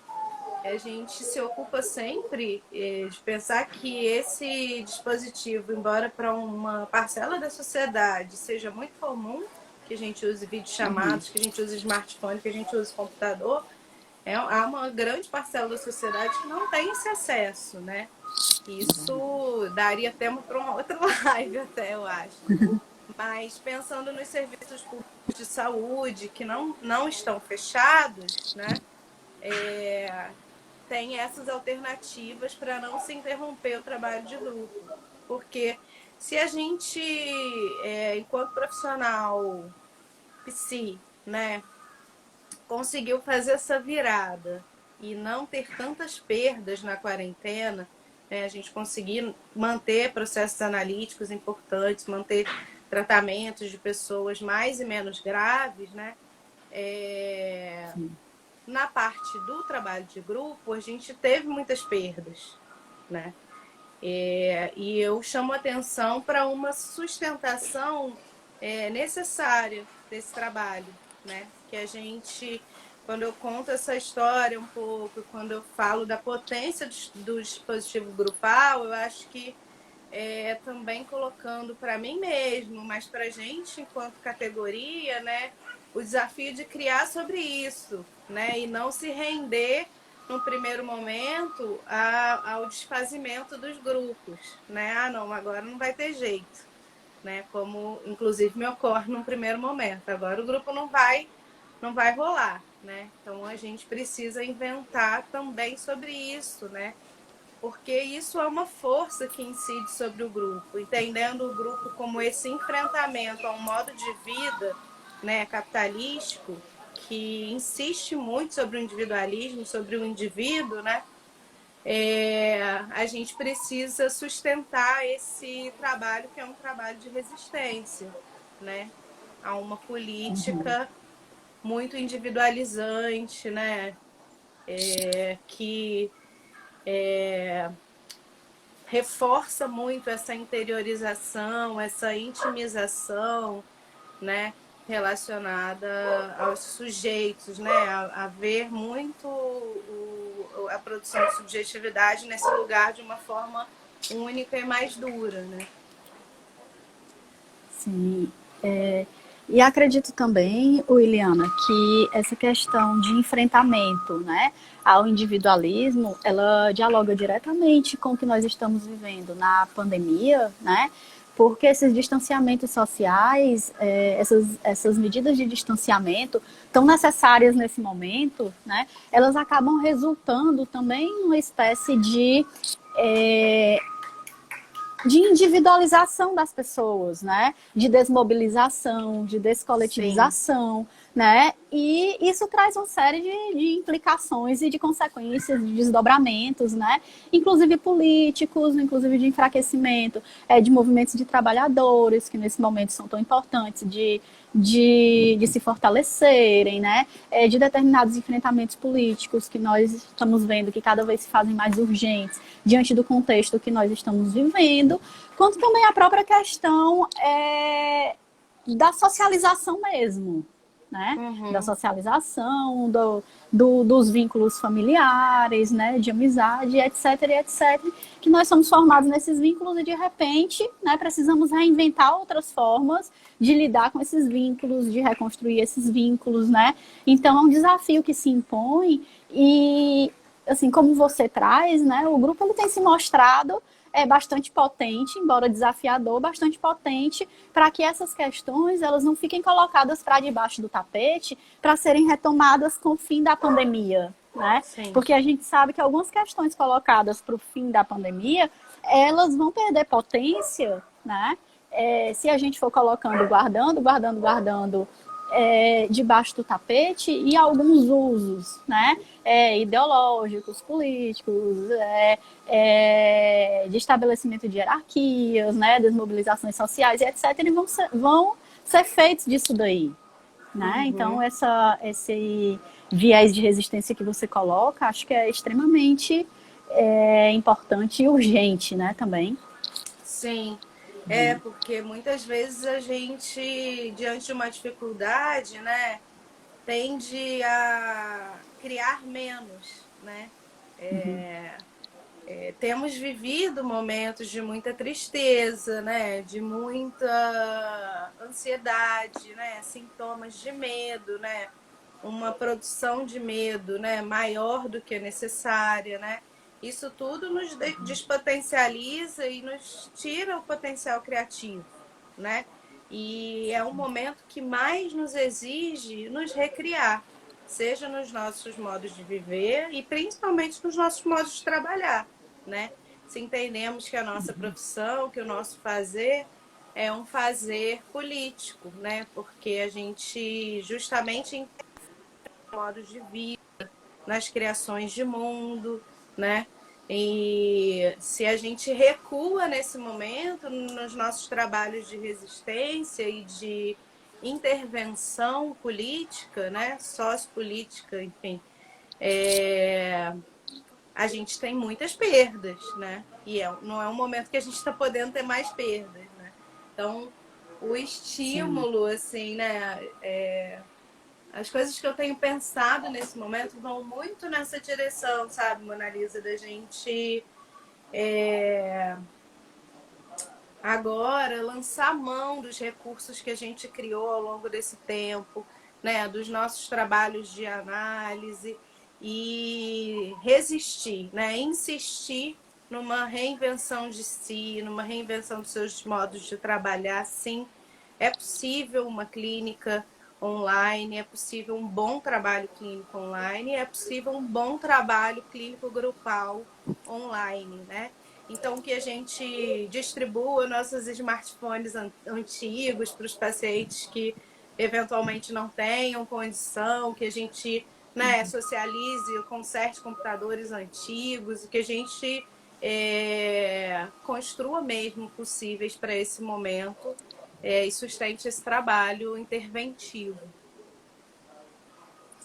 A gente se ocupa sempre de pensar que esse dispositivo, embora para uma parcela da sociedade seja muito comum, que a gente use videochamados, que a gente use smartphone, que a gente use computador, há uma grande parcela da sociedade que não tem esse acesso, né? Isso daria tema para uma outra live até, eu acho. Mas pensando nos serviços públicos de saúde que não estão fechados, né? Tem essas alternativas para não se interromper o trabalho de grupo. Porque se a gente, enquanto profissional psi, né, conseguiu fazer essa virada e não ter tantas perdas na quarentena, né, a gente conseguir manter processos analíticos importantes, manter tratamentos de pessoas mais e menos graves, né? Na parte do trabalho de grupo, a gente teve muitas perdas, né? E eu chamo atenção para uma sustentação necessária desse trabalho, né? Que a gente, quando eu conto essa história um pouco, quando eu falo da potência do dispositivo grupal, eu acho que também colocando para mim mesmo, mas para a gente enquanto categoria, né? O desafio de criar sobre isso, né? E não se render no primeiro momento ao desfazimento dos grupos, né? Ah, não, agora não vai ter jeito, né? Como inclusive me ocorre num primeiro momento. Agora o grupo não vai rolar, né? Então a gente precisa inventar também sobre isso, né? Porque isso é uma força que incide sobre o grupo, entendendo o grupo como esse enfrentamento a um modo de vida, né, capitalístico, que insiste muito sobre o individualismo, sobre o indivíduo, né? A gente precisa sustentar esse trabalho que é um trabalho de resistência, né, a uma política muito individualizante, né, que reforça muito essa interiorização, essa intimização, né, relacionada aos sujeitos, né, a ver muito a produção de subjetividade nesse lugar de uma forma única e mais dura, né? sim. E acredito também, Williana, que essa questão de enfrentamento, né, ao individualismo, ela dialoga diretamente com o que nós estamos vivendo na pandemia, né? Porque esses distanciamentos sociais, essas medidas de distanciamento tão necessárias nesse momento, né? Elas acabam resultando também em uma espécie de individualização das pessoas, né? De desmobilização, de Sim, descoletivização, né? E isso traz uma série de implicações e de consequências, de desdobramentos, né? Inclusive políticos, inclusive de enfraquecimento de movimentos de trabalhadores, que nesse momento são tão importantes, de se fortalecerem, né? De determinados enfrentamentos políticos que nós estamos vendo que cada vez se fazem mais urgentes diante do contexto que nós estamos vivendo, quanto também a própria questão da socialização mesmo, né? Da Uhum. socialização, dos vínculos familiares, né? De amizade, etc, etc. Que nós somos formados nesses vínculos e, de repente, né, precisamos reinventar outras formas de lidar com esses vínculos, de reconstruir esses vínculos, né? Então, é um desafio que se impõe e, assim, como você traz, né? O grupo ele tem se mostrado bastante potente, embora desafiador, bastante potente, para que essas questões elas não fiquem colocadas para debaixo do tapete, para serem retomadas com o fim da pandemia, né? Sim. Porque a gente sabe que algumas questões colocadas para o fim da pandemia, elas vão perder potência, né? Se a gente for colocando, guardando debaixo do tapete e alguns usos, né? Ideológicos, políticos, de estabelecimento de hierarquias, né? Desmobilizações sociais, etc. Eles vão ser feitos disso daí, né? Então, Uhum. esse viés de resistência que você coloca, acho que é extremamente importante e urgente, né? Também. Sim. Porque muitas vezes a gente, diante de uma dificuldade, né, tende a criar menos, né? Temos vivido momentos de muita tristeza, né? De muita ansiedade, né? Sintomas de medo, né? Uma produção de medo, né? Maior do que a necessária, né? Isso tudo nos despotencializa e nos tira o potencial criativo, né? E é um momento que mais nos exige nos recriar, seja nos nossos modos de viver e principalmente nos nossos modos de trabalhar, né? Se entendemos que a nossa profissão, que o nosso fazer é um fazer político, né? Porque a gente justamente entende modos de vida, nas criações de mundo, né? E se a gente recua nesse momento nos nossos trabalhos de resistência e de intervenção política, né, sociopolítica, enfim, a gente tem muitas perdas, né? E não é um momento que a gente está podendo ter mais perdas, né? Então, o Sim. estímulo, assim, né? As coisas que eu tenho pensado nesse momento vão muito nessa direção, sabe, Mona Lisa, da gente agora lançar mão dos recursos que a gente criou ao longo desse tempo, né, dos nossos trabalhos de análise e resistir, né, insistir numa reinvenção de si, numa reinvenção dos seus modos de trabalhar. Sim, é possível uma clínica online, é possível um bom trabalho clínico online, é possível um bom trabalho clínico grupal online, né? Então, que a gente distribua nossos smartphones antigos para os pacientes que eventualmente não tenham condição, que a gente, né, socialize, conserte computadores antigos, e que a gente construa mesmo possíveis para esse momento e sustente esse trabalho interventivo.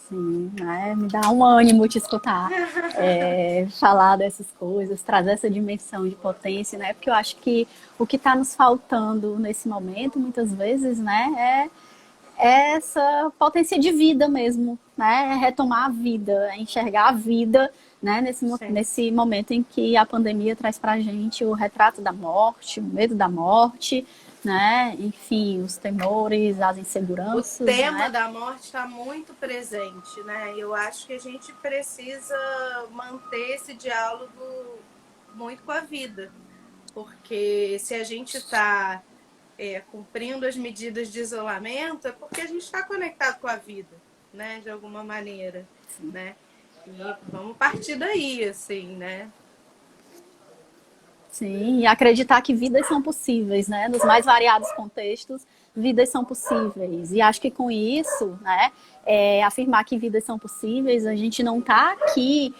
Sim, me dá um ânimo te escutar, falar dessas coisas, trazer essa dimensão de potência, né? Porque eu acho que o que está nos faltando nesse momento, muitas vezes, né, é essa potência de vida mesmo, né? É retomar a vida, é enxergar a vida, né? Sim. Nesse momento em que a pandemia traz para a gente o retrato da morte, o medo da morte, né? Enfim, os temores, as O inseguranças, tema né? da morte está muito presente, né? Eu acho que a gente precisa manter esse diálogo muito com a vida, porque se a gente está cumprindo as medidas de isolamento, é porque a gente está conectado com a vida, né? De alguma maneira, né? E vamos partir daí, assim, né? Sim, e acreditar que vidas são possíveis, né? Nos mais variados contextos, vidas são possíveis. E acho que com isso, né, afirmar que vidas são possíveis, a gente não está aqui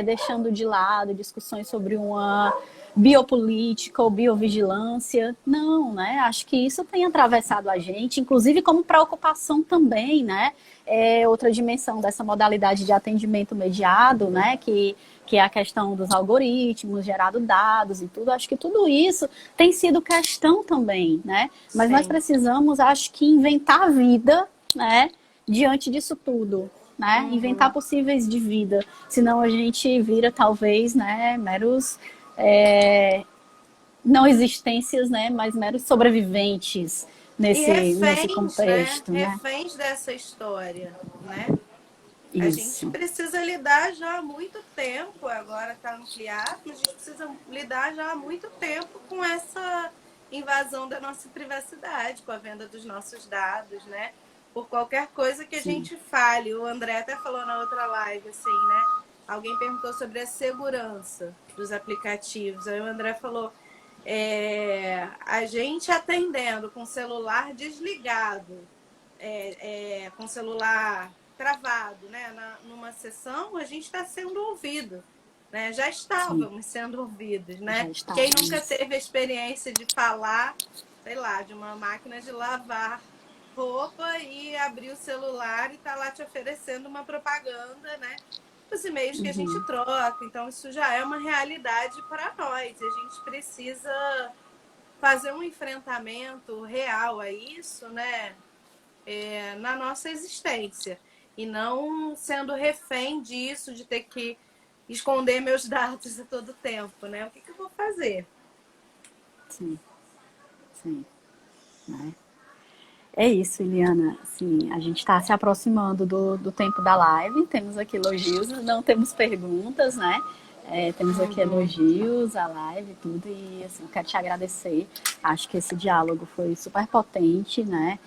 deixando de lado discussões sobre uma biopolítica ou biovigilância. Não, né? Acho que isso tem atravessado a gente, inclusive como preocupação também, né? Outra dimensão dessa modalidade de atendimento mediado, né? Que é a questão dos algoritmos, gerado dados e tudo. Acho que tudo isso tem sido questão também, né? Mas nós Sim. precisamos, acho que, inventar a vida, né? diante disso tudo, né? Inventar possíveis de vida, senão a gente vira talvez, né, meros não existências, né, mas meros sobreviventes E nesse reféns, né? contexto, né? Reféns dessa história, né? A gente Isso. precisa lidar já há muito tempo, agora está ampliado, mas a gente precisa lidar já há muito tempo com essa invasão da nossa privacidade, com a venda dos nossos dados, né? Por qualquer coisa que a Sim. gente fale. O André até falou na outra live, assim, né? Alguém perguntou sobre a segurança dos aplicativos. Aí o André falou, a gente atendendo com o celular desligado, com o celular travado, né? Numa sessão, a gente está sendo ouvido, né? Já Sim, estávamos sendo ouvidos, já né? Quem nunca estávamos. teve a experiência de falar, sei lá, de uma máquina de lavar roupa e abrir o celular e tá lá te oferecendo uma propaganda, né? Os e-mails que a gente troca, então isso já é uma realidade para nós. E a gente precisa fazer um enfrentamento real a isso, né? Na nossa existência. E não sendo refém disso, de ter que esconder meus dados a todo tempo, né? O que eu vou fazer? Sim, sim. Né? É isso, Eliana. Assim, a gente está se aproximando do tempo da live. Temos aqui elogios, não temos perguntas, né? Temos aqui elogios, a live, tudo. E assim, eu quero te agradecer. Acho que esse diálogo foi super potente, né?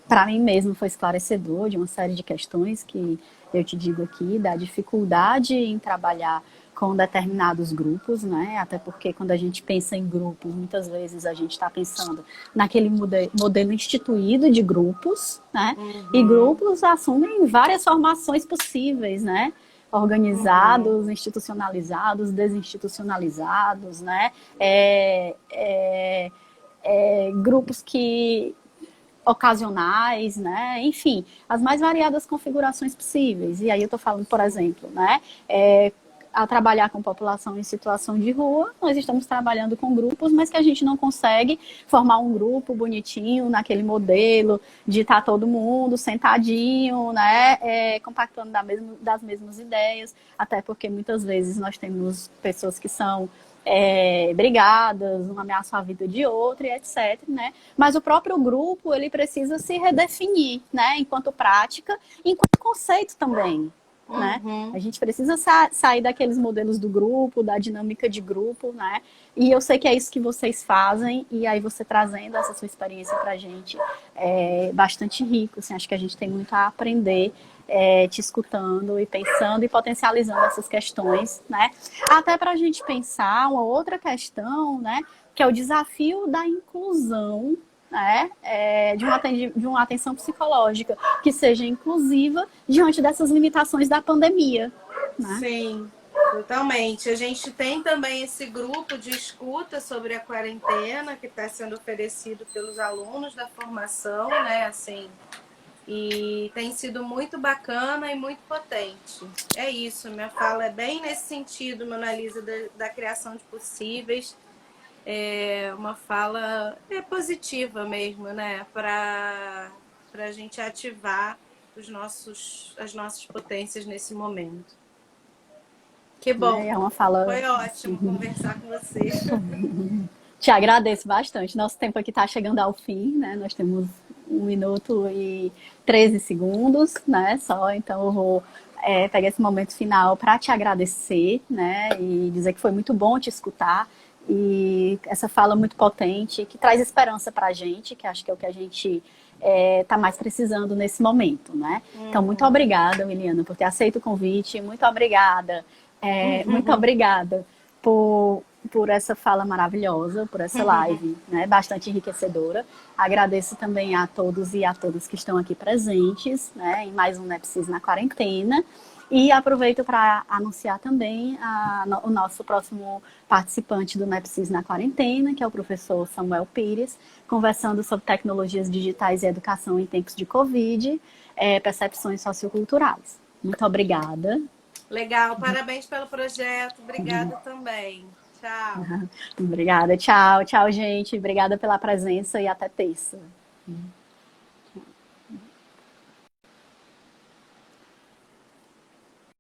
Para mim mesmo foi esclarecedor de uma série de questões que eu te digo aqui, da dificuldade em trabalhar com determinados grupos, né? Até porque quando a gente pensa em grupos, muitas vezes a gente está pensando naquele modelo instituído de grupos, né? E grupos assumem várias formações possíveis, né? Organizados, institucionalizados, desinstitucionalizados, né? Grupos que ocasionais, né? Enfim, as mais variadas configurações possíveis. E aí eu estou falando, por exemplo, né? Ao trabalhar com população em situação de rua, nós estamos trabalhando com grupos, mas que a gente não consegue formar um grupo bonitinho naquele modelo de estar todo mundo sentadinho, né, compactando das mesmas ideias, até porque muitas vezes nós temos pessoas que são brigadas, um ameaça à vida de outro, e etc, né? Mas o próprio grupo, ele precisa se redefinir, né? Enquanto prática, enquanto conceito também, né? A gente precisa sair daqueles modelos do grupo, da dinâmica de grupo, né? E eu sei que é isso que vocês fazem, e aí você trazendo essa sua experiência pra gente é bastante rico, assim, acho que a gente tem muito a aprender te escutando e pensando e potencializando essas questões, né? Até para a gente pensar uma outra questão, né? Que é o desafio da inclusão, né? De uma atenção psicológica que seja inclusiva diante dessas limitações da pandemia, né? Sim, totalmente. A gente tem também esse grupo de escuta sobre a quarentena que está sendo oferecido pelos alunos da formação, né? Assim, e tem sido muito bacana e muito potente. É isso, minha fala é bem nesse sentido, Mona Lisa, da criação de possíveis. É uma fala positiva mesmo, né? Para a gente ativar as nossas potências nesse momento. Que bom. É uma fala Foi ótimo assim, conversar com você. te agradeço bastante. Nosso tempo aqui está chegando ao fim, né? Nós temos 1 minuto e 13 segundos, né? Só, então eu vou pegar esse momento final para te agradecer, né? E dizer que foi muito bom te escutar. E essa fala muito potente, que traz esperança para a gente, que acho que é o que a gente está mais precisando nesse momento, né? Então, muito obrigada, Miliana, por ter aceito o convite. Muito obrigada. Muito obrigada por essa fala maravilhosa, por essa live, né, bastante enriquecedora. Agradeço também a todos e a todas que estão aqui presentes, né, em mais um Nepsis na quarentena. E aproveito para anunciar também o nosso próximo participante do Nepsis na quarentena, que é o professor Samuel Pires, conversando sobre tecnologias digitais e educação em tempos de Covid, percepções socioculturais. Muito obrigada. Legal, parabéns pelo projeto. Obrigada também. Tchau. Obrigada, tchau, tchau, gente. Obrigada pela presença e até terça.